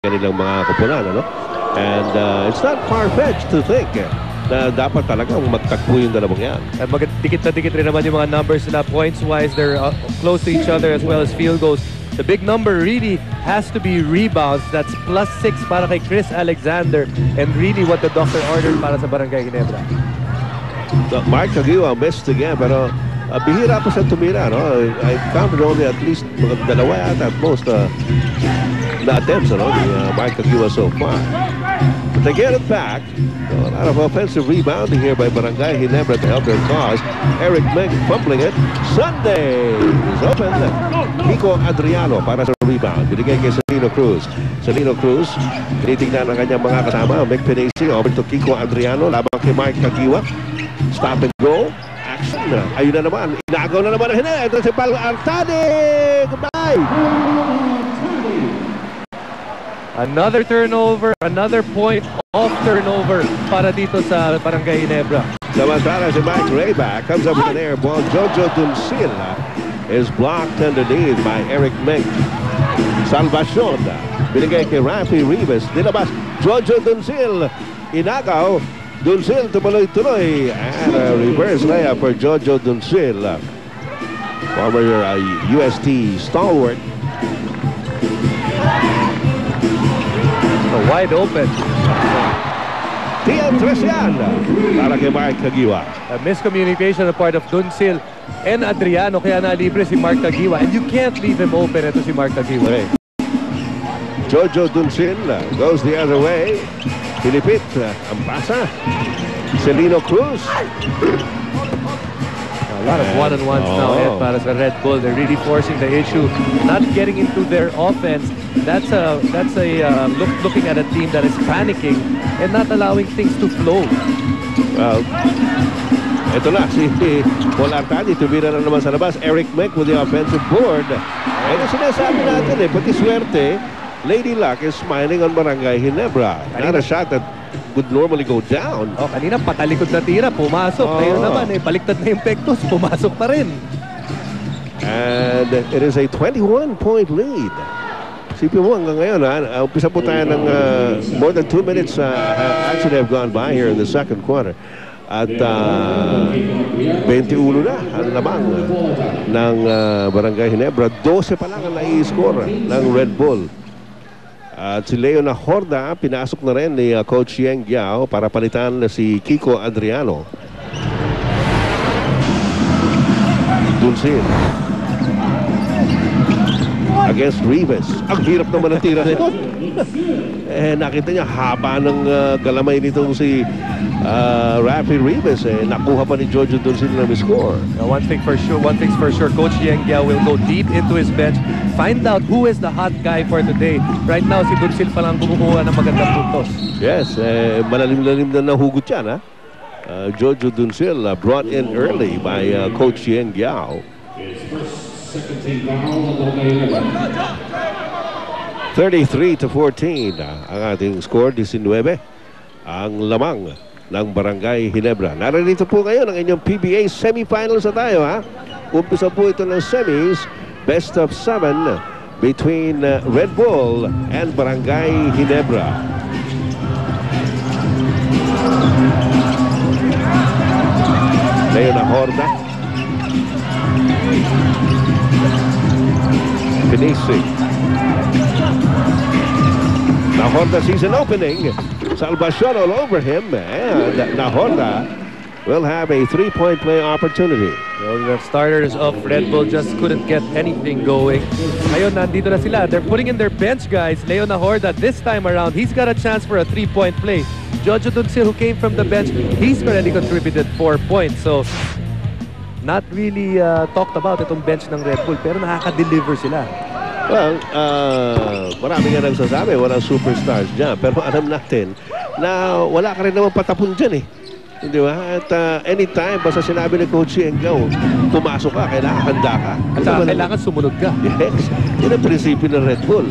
kanilang mga koponan, ano? And it's not far-fetched to think na dapat talagang magtakbo yung dalawang yan. At dikit na dikit rin naman yung mga numbers nila. Points-wise, they're close to each other as well as field goals. The big number really has to be rebounds. That's +6 para kay Chris Alexander. And really what the doctor ordered para sa Barangay Ginebra. So, Mark Caguioa missed again, pero bihira pa siya tumira, no? I counted only at least mga dalawa yata at most na attempts, no? Mark Caguioa so far. But they get it back. So a lot of offensive rebounding here by Barangay Ginebra to help their cause. Eric Meng fumbling it. Sunday is open. Kiko Adriano para sa rebound. Binigay kay Salino Cruz. Salino Cruz, tinitignan ng kanyang mga kasama. Meg Pinesi over to Kiko Adriano. Labang kay Mark Caguioa. Stop and go. Action. Ayun na naman. Inagaw na naman. Ito si Pal Artade. Goodbye. Another turnover, another point off turnover para dito sa Barangay Ginebra. Samantala si Mike Rayback comes up with an air ball. Jojo Duncil is blocked underneath by Eric Meng. Salvacion binigay kay Rafi Rivas. Dinabas Jojo Duncil. Inagaw. Duncil tuloy-tuloy. And a reverse layup for Jojo Duncil. Former UST stalwart. Wide open. Tian Tresian para kay Mark Caguioa. A miscommunication on the part of Duncil and Adriano, kaya na-libre si Mark Caguioa. And you can't leave him open. Ito si Mark Caguioa. Jojo Duncil goes the other way. Pilipit ang pasa. Celino Cruz. A lot of one-on-ones now para sa Red Bull. They're really forcing the issue, not getting into their offense. That's a looking at a team that is panicking and not allowing things to flow. Well, ito na si Paul Artadi, tumira na naman sa labas. Eric Meng with the offensive board. Ano sinasabi natin pati swerte, Lady Luck is smiling on Barangay Ginebra. Not a shot that would normally go down. Kanina patalikod na tira, pumasok. Ngayon naman, baliktad na yung pektos, pumasok pa rin. And it is a 21-point lead. Sipin mo hanggang ngayon, umpisa po tayo ng more than 2 minutes actually have gone by here in the second quarter. At 21 na ang lamang ng Barangay Ginebra. 12 pa lang ang nai-score ng Red Bull. At si Leo Horda, pinasok na rin ni Coach Yeng Giao para palitan na si Kiko Adriano. Duncil against Rivas. Ang hirap naman ang tira nito. Nakita niya haba ng galamay nitong si Rafi Rivas. Nakuha pa ni Jojo Duncil na score. One thing's for sure, Coach Yeng Giao will go deep into his bench, find out who is the hot guy for today. Right now, si Duncil pa lang kumukuha ng magandang puntos. Yes, malalim-lalim na nahugot yan, ha? Jojo Duncil brought in early by Coach Yeng Giao. 33-14 ang ating score, 19 ang lamang ng Barangay Ginebra. Narito po ngayon ang inyong PBA semifinals na tayo, ha? Umpisa po ito ng semis, best of 7 between Red Bull and Barangay Ginebra. Leo Horda. Pinisi. Horda sees an opening. Salvacion all over him, and Horda will have a 3-point play opportunity. Well, the starters of Red Bull just couldn't get anything going. Ngayon, nandito na sila. They're putting in their bench guys. Leo Horda, this time around, he's got a chance for a 3-point play. Jojo Duncil, who came from the bench, he's already contributed 4 points. So, not really talked about itong bench ng Red Bull, pero nakaka-deliver sila. Well, marami nga nagsasabi, walang superstars dyan. Pero alam natin na wala ka rin naman patapon dyan, Di ba? At anytime, basta sinabi ni Coach Yeng Giao, pumasok ka, kailangan handa ka. At saka kailangan sumunod ka. Yes. Yan ang prinsipyo ng Red Bull.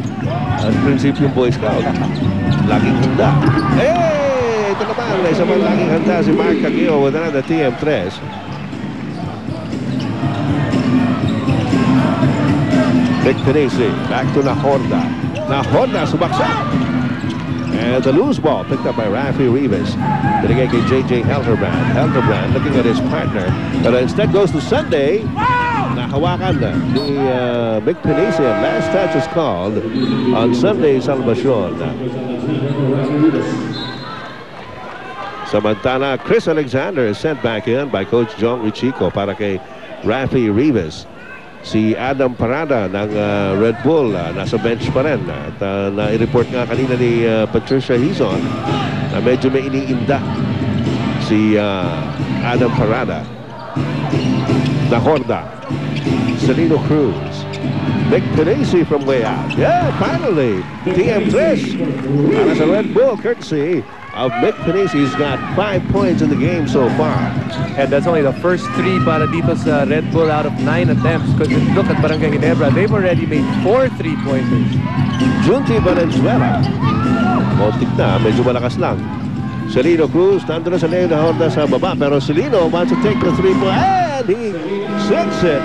At prinsipyo ng Boy Scout. Laging handa. Ito naman, isa pang laging handa si Mark Caguioa with another TM3. Vic Pinesi, back to Horda. Na Honda subaksak. And the loose ball picked up by Rafi Rivas. Binigay kay J.J. Helterbrand. Helterbrand looking at his partner. But instead goes to Sunday. Nahawakan na ni Mick Pinesian. Last touch is called on Sunday Salvacion. Samantala, Chris Alexander is sent back in by Coach John Richico para kay Rafi Rivas. Si Adam Parada ng Red Bull nasa bench pa rin. At na-report nga kanina ni Patricia Hizon na medyo may iniinda si Adam Parada. Na Horda. Celino Cruz. Mick Pinesi from way out. Yeah, finally. TM3 para sa Red Bull courtesy of Mick Pinesi. He's got 5 points in the game so far. And that's only the first 3 para dito sa Red Bull out of 9 attempts. Because look at Barangay Ginebra, they've already made 4 3-pointers. Junti Valenzuela. Kontik na, medyo malakas lang. Celino Cruz, nandun na sa Leo na Honda sa baba. Pero Celino wants to take the 3-point. And he sinks it.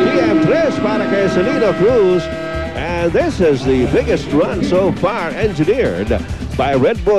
TM3 para kay Celino Cruz. And this is the biggest run so far engineered by Red Bull.